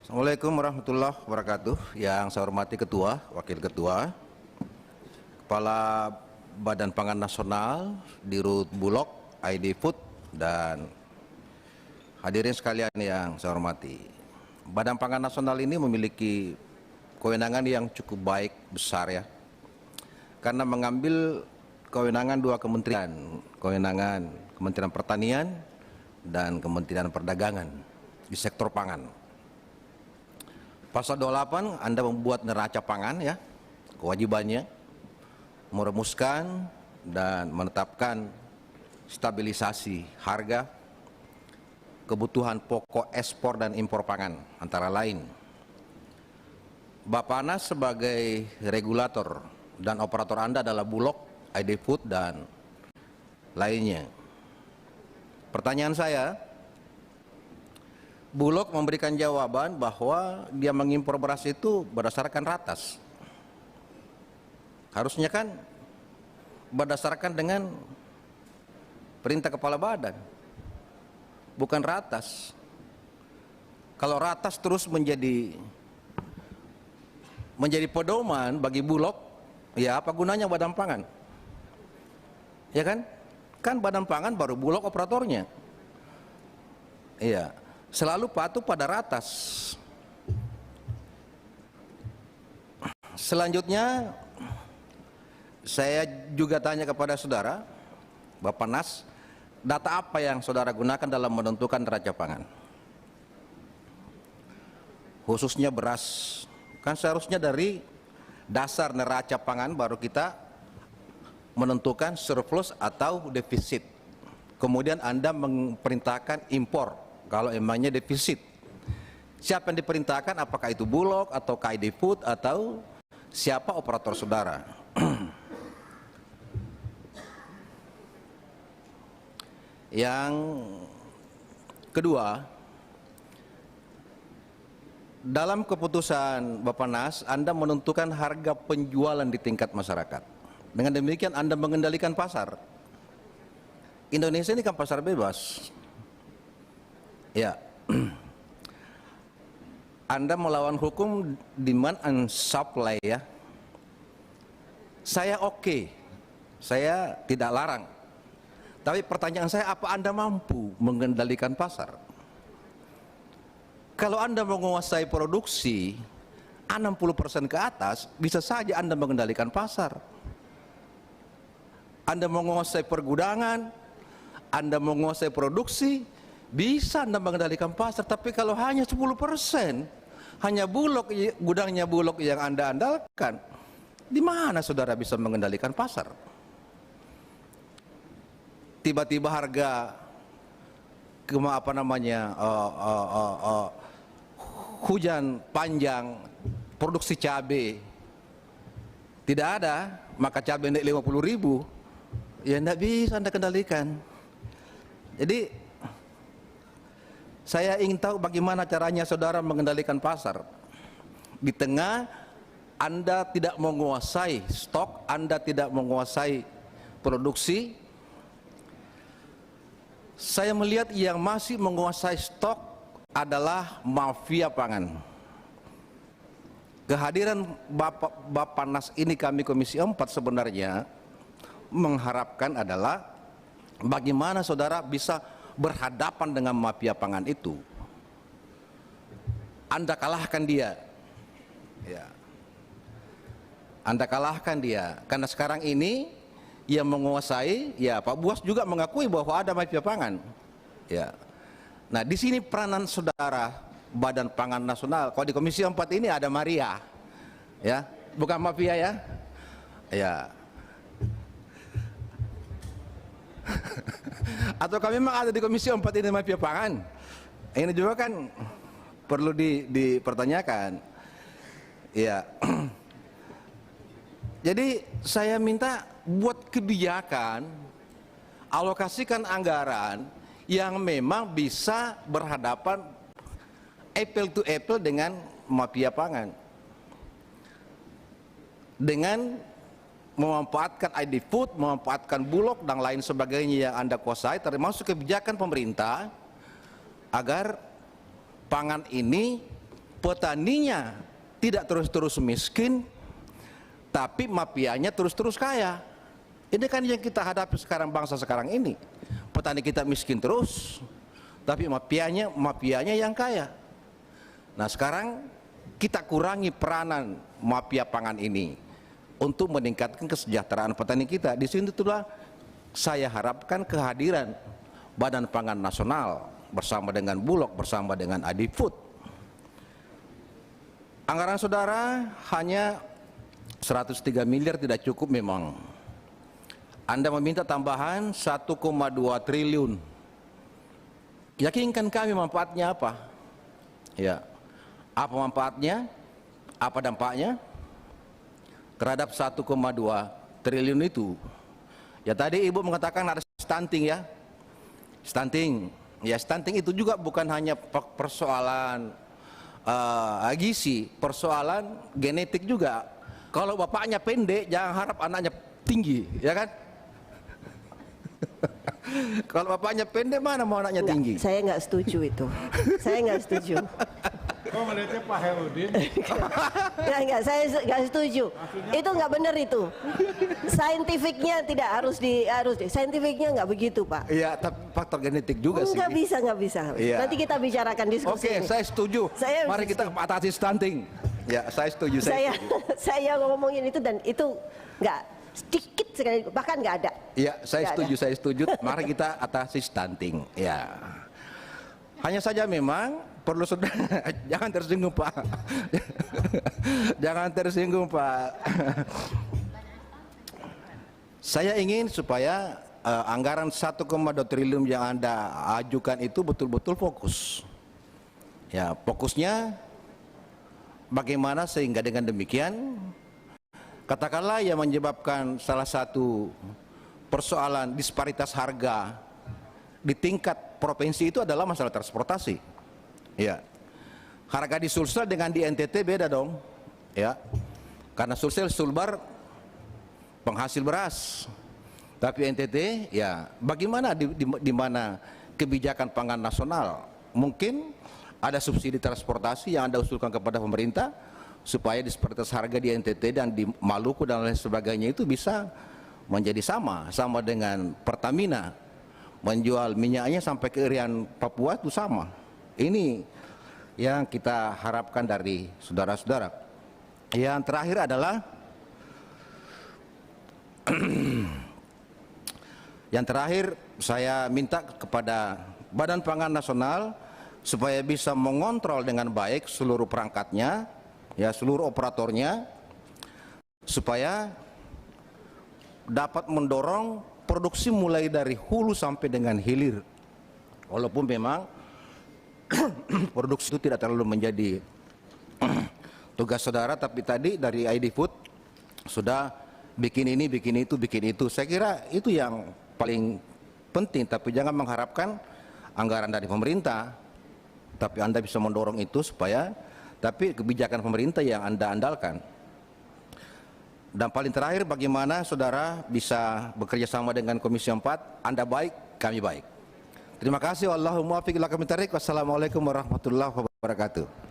Assalamualaikum warahmatullahi wabarakatuh. Yang saya hormati Ketua, Wakil Ketua, Kepala Badan Pangan Nasional, Dirut Bulog, ID Food, dan hadirin sekalian yang saya hormati. Badan Pangan Nasional ini memiliki kewenangan yang cukup baik, besar ya, karena mengambil kewenangan dua kementerian, kewenangan Kementerian Pertanian dan Kementerian Perdagangan di sektor pangan. Pasal 28 Anda membuat neraca pangan ya, kewajibannya merumuskan dan menetapkan stabilisasi harga kebutuhan pokok ekspor dan impor pangan antara lain. Bappenas sebagai regulator dan operator Anda adalah Bulog, ID Food dan lainnya. Pertanyaan saya, Bulog memberikan jawaban bahwa dia mengimpor beras itu berdasarkan ratas. Harusnya kan berdasarkan dengan perintah kepala badan, bukan ratas. Kalau ratas terus menjadi pedoman bagi Bulog, ya apa gunanya Badan Pangan? Ya kan? Kan Badan Pangan baru Bulog operatornya. Iya. Selalu patuh pada ratas. Selanjutnya saya juga tanya kepada saudara, Bappenas, data apa yang saudara gunakan dalam menentukan neraca pangan? Khususnya beras. Kan seharusnya dari dasar neraca pangan baru kita menentukan surplus atau defisit. Kemudian Anda memerintahkan impor kalau emangnya defisit. Siapa yang diperintahkan, apakah itu Bulog atau ID Food atau siapa operator saudara? Yang kedua, dalam keputusan Bappenas Anda menentukan harga penjualan di tingkat masyarakat. Dengan demikian Anda mengendalikan pasar. Indonesia ini kan pasar bebas. Ya, Anda melawan hukum demand and supply ya. Saya oke, saya tidak larang. Tapi pertanyaan saya, apa Anda mampu mengendalikan pasar? Kalau Anda menguasai produksi 60% ke atas, bisa saja Anda mengendalikan pasar. Anda menguasai pergudangan, Anda menguasai produksi, bisa Anda mengendalikan pasar. Tapi kalau hanya 10%, hanya Bulog, gudangnya Bulog yang Anda andalkan, di mana saudara bisa mengendalikan pasar? Tiba-tiba harga hujan panjang, produksi cabai tidak ada, maka cabai naik 50.000, ya tidak bisa Anda kendalikan. Jadi saya ingin tahu bagaimana caranya saudara mengendalikan pasar. Di tengah Anda tidak menguasai stok, Anda tidak menguasai produksi. Saya melihat yang masih menguasai stok adalah mafia pangan. Kehadiran Bappenas ini kami Komisi 4 sebenarnya mengharapkan adalah bagaimana saudara bisa berhadapan dengan mafia pangan itu. Anda kalahkan dia ya. Anda kalahkan dia, karena sekarang ini yang menguasai ya Pak Buas juga mengakui bahwa ada mafia pangan ya. Nah di sini peranan saudara Badan Pangan Nasional. Kalau di Komisi 4 ini ada Maria ya, bukan mafia ya ya. Atau kami memang ada di Komisi 4 ini mafia pangan? Ini juga kan perlu dipertanyakan. Ya. Jadi saya minta buat kebijakan, alokasikan anggaran yang memang bisa berhadapan apple to apple dengan mafia pangan. Dengan memanfaatkan ID Food, memanfaatkan Bulog dan lain sebagainya yang Anda kuasai, termasuk kebijakan pemerintah agar pangan ini petaninya tidak terus-terus miskin, tapi mafianya terus-terus kaya. Ini kan yang kita hadapi sekarang, bangsa sekarang ini. Petani kita miskin terus, tapi mafianya yang kaya. Nah, sekarang kita kurangi peranan mafia pangan ini untuk meningkatkan kesejahteraan petani kita. Di sini itulah saya harapkan kehadiran Badan Pangan Nasional bersama dengan Bulog, bersama dengan Adifood. Anggaran saudara hanya 103 miliar tidak cukup memang. Anda meminta tambahan 1,2 triliun. Yakinkan kami manfaatnya apa? Ya. Apa manfaatnya? Apa dampaknya terhadap 1,2 triliun itu? Ya, tadi Ibu mengatakan ada stunting ya. Stunting. Ya, stunting itu juga bukan hanya persoalan gizi, persoalan genetik juga. Kalau bapaknya pendek, jangan harap anaknya tinggi, ya kan? Kalau bapaknya pendek, mana mau anaknya tinggi? Saya nggak setuju itu. Saya nggak setuju. Kok melihatnya Pak Herudin? Enggak, saya nggak setuju. Itu nggak benar itu. Saintifiknya tidak harus saintifiknya nggak begitu, Pak. Iya, tapi faktor genetik juga sih. Nggak bisa. Iya. Nanti kita bicarakan diskusi. Oke, ini. saya setuju. Mari kita atasi stunting. Ya, saya setuju. Saya ngomongin itu dan itu nggak sedikit sekali, bahkan nggak ada. Iya, saya setuju. Mari kita atasi stunting. Ya. Hanya saja memang perlu jangan tersinggung, Pak. Jangan tersinggung, Pak. Saya ingin supaya anggaran 1,2 triliun yang Anda ajukan itu betul-betul fokus. Ya, fokusnya bagaimana sehingga dengan demikian katakanlah yang menyebabkan salah satu persoalan disparitas harga di tingkat provinsi itu adalah masalah transportasi. Ya, harga di Sulsel dengan di NTT beda dong. Ya, karena Sulbar penghasil beras, tapi NTT ya bagaimana di mana kebijakan pangan nasional? Mungkin ada subsidi transportasi yang Anda usulkan kepada pemerintah supaya disparitas harga di NTT dan di Maluku dan lain sebagainya itu bisa menjadi sama dengan Pertamina menjual minyaknya sampai ke Irian Papua itu sama. Ini yang kita harapkan dari saudara-saudara. Yang terakhir adalah yang terakhir saya minta kepada Badan Pangan Nasional supaya bisa mengontrol dengan baik seluruh perangkatnya, ya, seluruh operatornya, supaya dapat mendorong produksi mulai dari hulu sampai dengan hilir. Walaupun memang produksi itu tidak terlalu menjadi tugas saudara, tapi tadi dari Adifood sudah bikin ini, bikin itu. Saya kira itu yang paling penting, tapi jangan mengharapkan anggaran dari pemerintah, tapi Anda bisa mendorong itu supaya, tapi kebijakan pemerintah yang Anda andalkan. Dan paling terakhir, bagaimana saudara bisa bekerja sama dengan Komisi 4, Anda baik, kami baik. Terima kasih. Wallahul muwaffiq ila aqwamit thoriq. Wassalamualaikum warahmatullahi wabarakatuh.